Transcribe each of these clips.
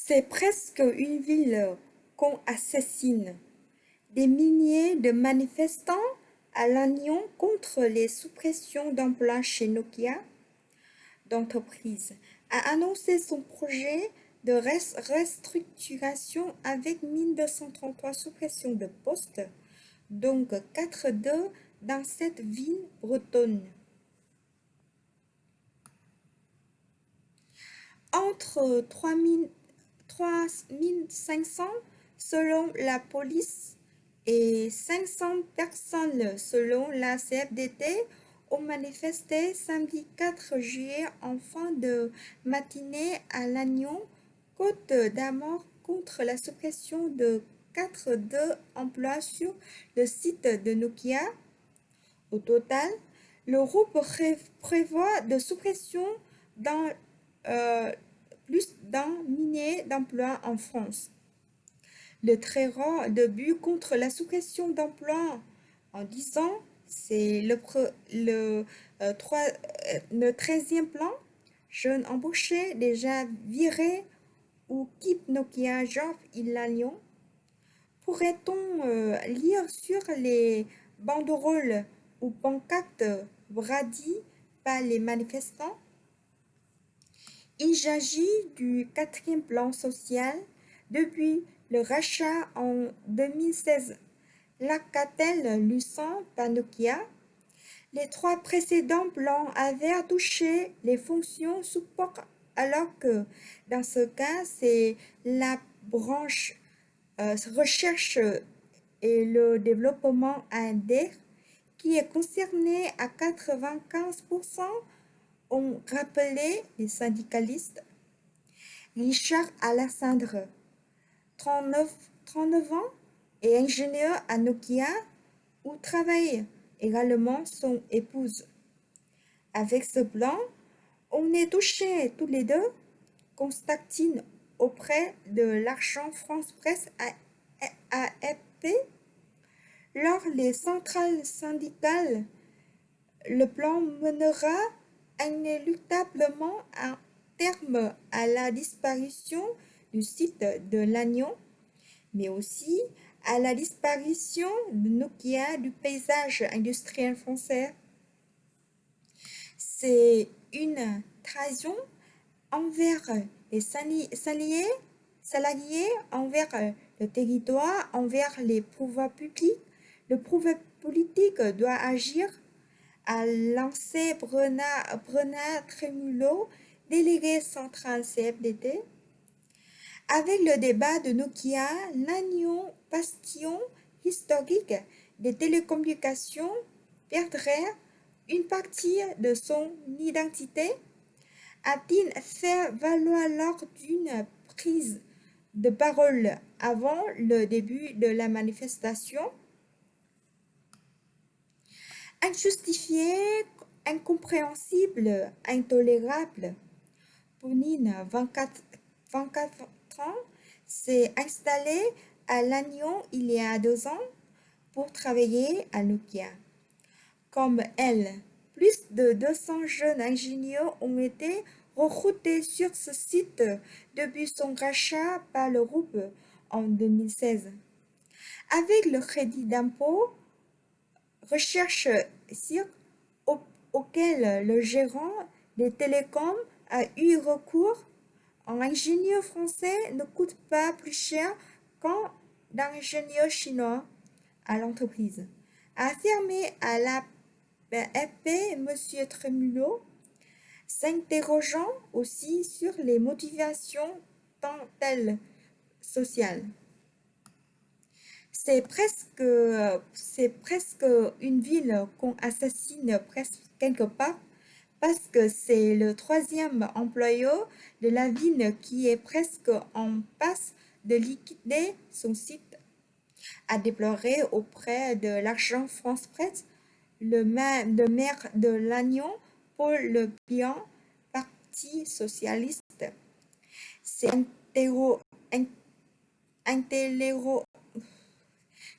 C'est presque une ville qu'on assassine. Des milliers de manifestants à Lannion contre les suppressions d'emplois chez Nokia d'entreprise a annoncé son projet de restructuration avec 1233 suppressions de postes, donc 4 dans cette ville bretonne. Entre 3500 selon la police et 500 personnes selon la CFDT ont manifesté samedi 4 juillet en fin de matinée à Lannion, Côte d'Armor, contre la suppression de 4 emplois sur le site de Nokia. Au total, le groupe prévoit de suppression dans plus d'un millier d'emplois en France. Le très rare début contre la suppression d'emplois en 10 ans, c'est le 13e plan. Jeunes embauchés déjà virés ou quitte Nokia Job il Lyon. Pourrait-on lire sur les banderoles ou pancartes bradies par les manifestants? Il s'agit du 4e plan social depuis le rachat en 2016. L'Alcatel-Lucent par Nokia. Les 3 précédents plans avaient touché les fonctions support alors que dans ce cas, c'est la branche recherche et le développement AD qui est concernée à 95%, ont rappelé les syndicalistes. Richard Alessandre, 39 ans, est ingénieur à Nokia où travaille également son épouse. Avec ce plan, on est touché tous les deux, constate-t-il auprès de l'Argent France Presse AFP. Lors les centrales syndicales, le plan mènera inéluctablement à terme à la disparition du site de Lannion, mais aussi à la disparition de Nokia du paysage industriel français. C'est une trahison envers les salariés, envers le territoire, envers les pouvoirs publics. Le pouvoir politique doit agir, a lancé Brenna Trémulot, délégué central CFDT. Avec le débat de Nokia, Lannion, bastion historique des télécommunications, perdrait une partie de son identité, a-t-il fait valoir lors d'une prise de parole avant le début de la manifestation. Injustifié, incompréhensible, intolérable. Ponine, 24 ans, s'est installée à Lannion il y a 2 ans pour travailler à Nokia. Comme elle, plus de 200 jeunes ingénieurs ont été recrutés sur ce site depuis son rachat par le groupe en 2016. Avec le crédit d'impôt recherche cirque auquel le gérant des télécoms a eu recours, un ingénieur français ne coûte pas plus cher qu'un ingénieur chinois à l'entreprise, a affirmé à la FP M. Trémulot, s'interrogeant aussi sur les motivations tant elles sociales. C'est presque une ville qu'on assassine presque quelque part parce que c'est le 3e employeur de la ville qui est presque en passe de liquider son site, a déploré auprès de l'Argent France Presse le maire de Lannion, Paul Le Bihan, Parti socialiste. C'est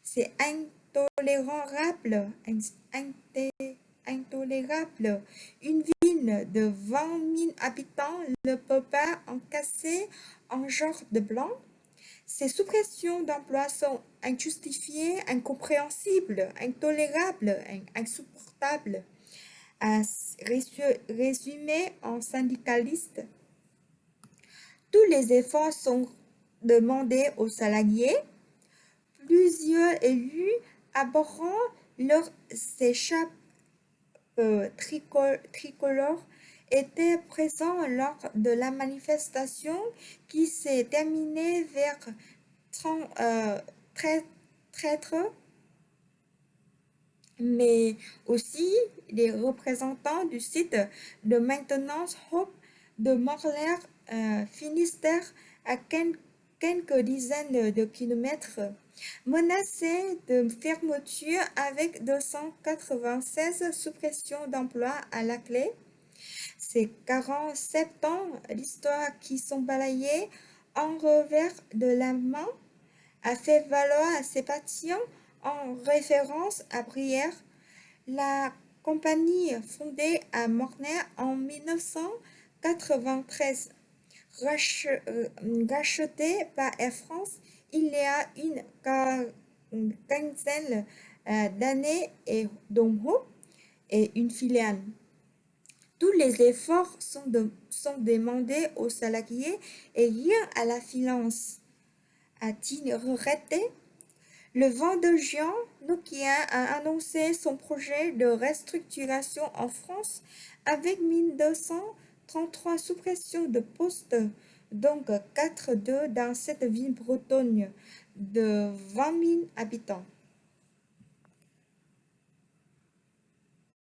c'est intolérable. Une ville de 20 000 habitants ne peut pas encaisser en genre de blanc. Ces suppressions d'emplois sont injustifiées, incompréhensibles, intolérables, insupportables. À résumer en syndicaliste, tous les efforts sont demandés aux salariés. Plusieurs élus abhorrant leur écharpe tricolore étaient présents lors de la manifestation qui s'est terminée vers 13 heures, mais aussi des représentants du site de maintenance Hope de Morlaix, Finistère, à quelques dizaines de kilomètres, menacés de fermeture avec 296 suppressions d'emplois à la clé. Ces 47 ans d'histoire qui sont balayés en revers de la main a fait valoir ses patients en référence à Brière, la compagnie fondée à Morlaix en 1993, rachetée par Air France il y a une quinzaine d'années et dont Hope est une filiale. Tous les efforts sont demandés aux salariés et rien à la finance, a-t-il regretté. Le 22 juin, Nokia a annoncé son projet de restructuration en France avec 1233 suppressions de postes, donc 4,2 dans cette ville bretonne de 20 000 habitants.